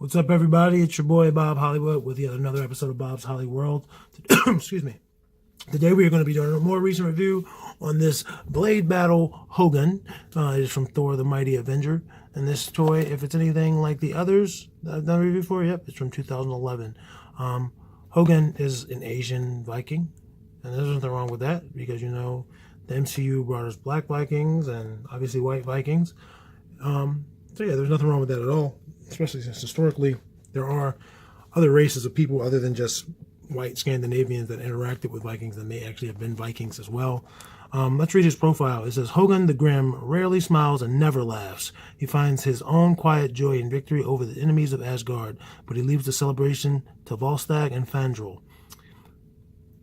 What's up, everybody? It's your boy Bob Hollywood with yet another episode of Bob's Holly World. Excuse me. Today we are going to be doing a more recent review on this Blade Battle Hogun. It is from Thor the Mighty Avenger. And this toy, if it's anything like the others that I've done a review for, yep, it's from 2011. Hogun is an Asian Viking. And there's nothing wrong with that because, you know, the MCU brought us black Vikings and obviously white Vikings. So yeah, there's nothing wrong with that at all. Especially since historically there are other races of people other than just white Scandinavians that interacted with Vikings and may actually have been Vikings as well. Let's read his profile. It says, Hogun the Grim rarely smiles and never laughs. He finds his own quiet joy in victory over the enemies of Asgard, but he leaves the celebration to Volstagg and Fandral.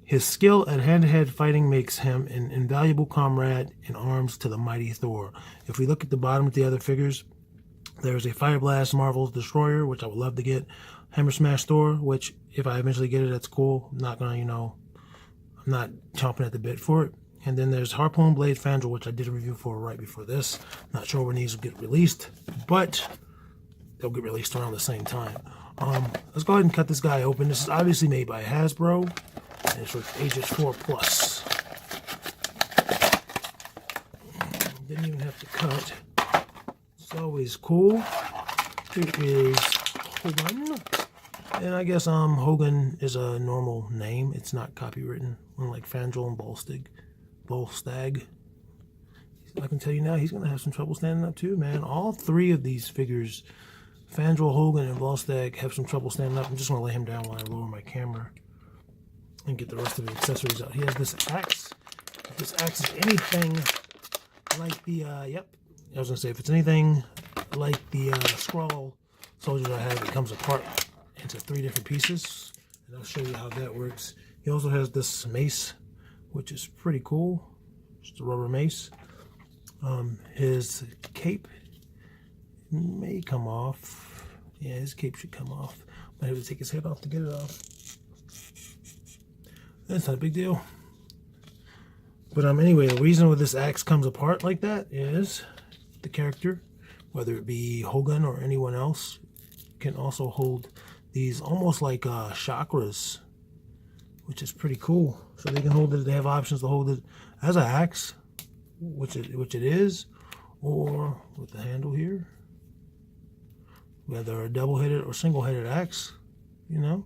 His skill at hand-to-hand fighting makes him an invaluable comrade in arms to the mighty Thor. If we look at the bottom of the other figures, there's a Fire Blast Marvel's Destroyer, which I would love to get. Hammer Smash Thor, which if I eventually get it, that's cool. I'm not gonna, I'm not chomping at the bit for it. And then there's Harpoon Blade Fandral, which I did a review for right before this. Not sure when these will get released, but they'll get released around the same time. Let's go ahead and cut this guy open. This is obviously made by Hasbro, and it's for ages 4+. Didn't even have to cut. It's always cool. Here is Hogun. And I guess Hogun is a normal name. It's not copywritten, unlike Fandral and Volstagg. I can tell you now, he's going to have some trouble standing up too, man. All three of these figures, Fandral, Hogun, and Volstagg, have some trouble standing up. I'm just going to lay him down while I lower my camera and get the rest of the accessories out. He has this axe. If this axe is anything like the, I was going to say, if it's anything like the Skrull soldiers I have, it comes apart into 3 different pieces. And I'll show you how that works. He also has this mace, which is pretty cool. Just a rubber mace. His cape may come off. Yeah, his cape should come off. Might have to take his head off to get it off. That's not a big deal. But anyway, the reason why this axe comes apart like that is the character, whether it be Hogun or anyone else, can also hold these almost like chakras, which is pretty cool. So they can hold it. They have options to hold it as an axe, which it is, or with the handle here, whether a double-headed or single-headed axe, And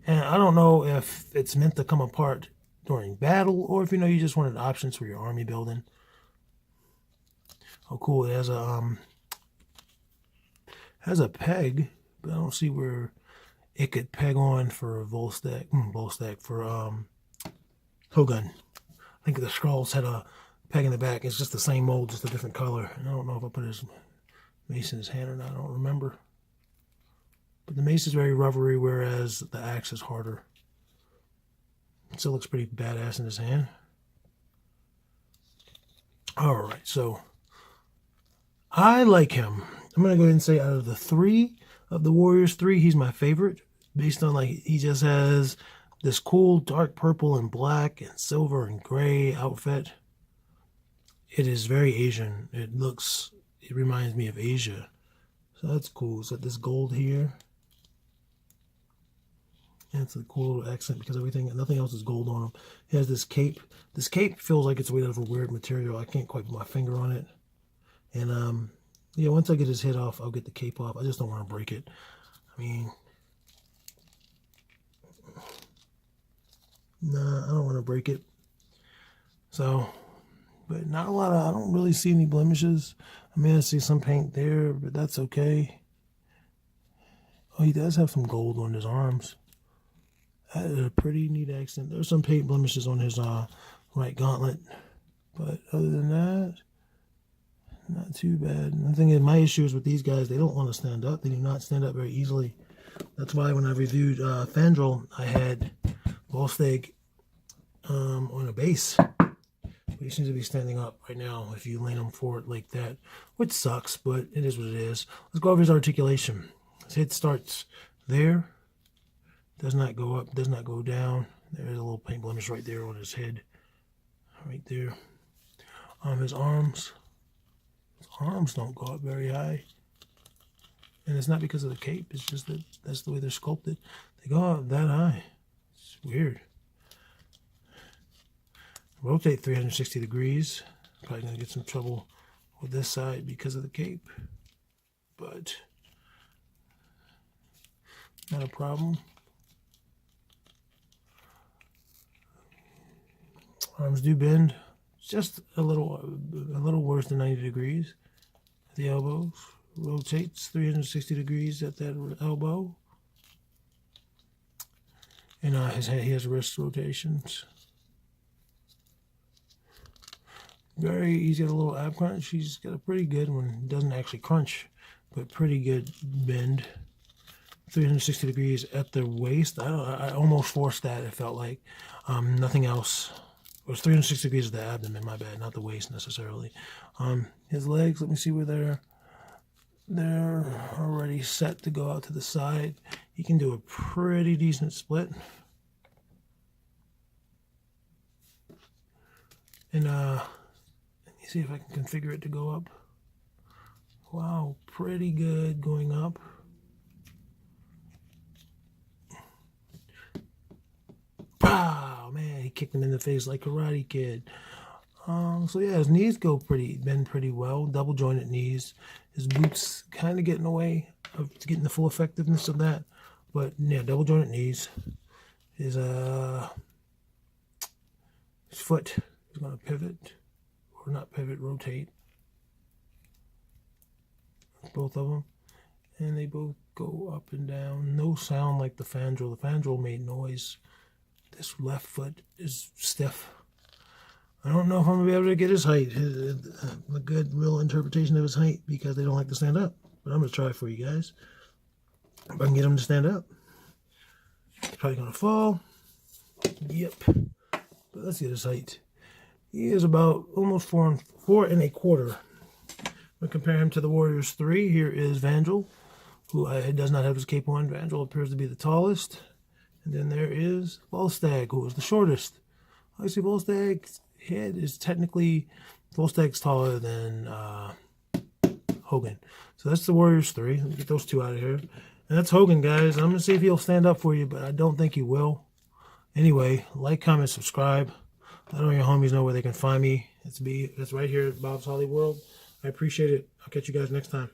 I don't know if it's meant to come apart during battle or if you just wanted options for your army building. Oh, cool! It has a peg, but I don't see where it could peg on for Volstagg for Hogun. I think the Skrulls had a peg in the back. It's just the same mold, just a different color. And I don't know if I put his mace in his hand or not. I don't remember. But the mace is very rubbery, whereas the axe is harder. It still looks pretty badass in his hand. All right, so I like him. I'm going to go ahead and say out of the 3 of the Warriors 3, he's my favorite. Based on, he just has this cool dark purple and black and silver and gray outfit. It is very Asian. It reminds me of Asia. So that's cool. It's got this gold here. And it's a cool little accent because nothing else is gold on him. He has this cape. This cape feels like it's made out of a weird material. I can't quite put my finger on it. And yeah, once I get his head off, I'll get the cape off. I just don't want to break it. Nah, I don't want to break it. So, but not a lot I don't really see any blemishes. I see some paint there, but that's okay. Oh, he does have some gold on his arms. That is a pretty neat accent. There's some paint blemishes on his right gauntlet. But other than that, not too bad. And the thing is, my issue is with these guys, they don't want to stand up. They do not stand up very easily. That's why when I reviewed Fandral, I had Volstagg on a base. He seems to be standing up right now if you lean him forward like that, which sucks, but it is what it is. Let's go over his articulation. His head starts there. Does not go up, does not go down. There's a little paint blemish right there on his head. Right there. His arms don't go up very high. And it's not because of the cape. It's just that that's the way they're sculpted. They go out that high. It's weird. Rotate 360 degrees. Probably going to get some trouble with this side because of the cape. But not a problem. Arms do bend just a little worse than 90 degrees at the elbows. Rotates 360 degrees at that elbow. And he has wrist rotations. Very easy, got a little ab crunch. She's got a pretty good one. Doesn't actually crunch, but pretty good bend. 360 degrees at the waist. I almost forced that, it felt like. Nothing else. It was 360 degrees of the abdomen, my bad, not the waist necessarily. His legs, let me see where they're already set to go out to the side. He can do a pretty decent split. And let me see if I can configure it to go up. Wow, pretty good going up. Pow! Man, he kicked him in the face like Karate Kid. So yeah, his knees bend pretty well. Double jointed knees. His boots kind of get in the way of getting the full effectiveness of that. But yeah, double jointed knees. His foot is going to pivot, or not pivot, rotate. Both of them, and they both go up and down. No sound like the Fandral. The Fandral made noise. This left foot is stiff. I don't know if I'm going to be able to get his height, a good real interpretation of his height, because they don't like to stand up. But I'm going to try for you guys. If I can get him to stand up. He's probably going to fall. Yep. But let's get his height. He is about almost 4'1". We compare him to the Warriors 3. Here is Fandral, who does not have his cape on. Fandral appears to be the tallest. And then there is Volstagg, who is the shortest. Obviously, Volstagg's head is technically... Volstagg's taller than Hogun. So that's the Warriors 3. Let me get those two out of here. And that's Hogun, guys. I'm going to see if he'll stand up for you, but I don't think he will. Anyway, like, comment, subscribe. Let all your homies know where they can find me. It's right here at Bob's Holly World. I appreciate it. I'll catch you guys next time.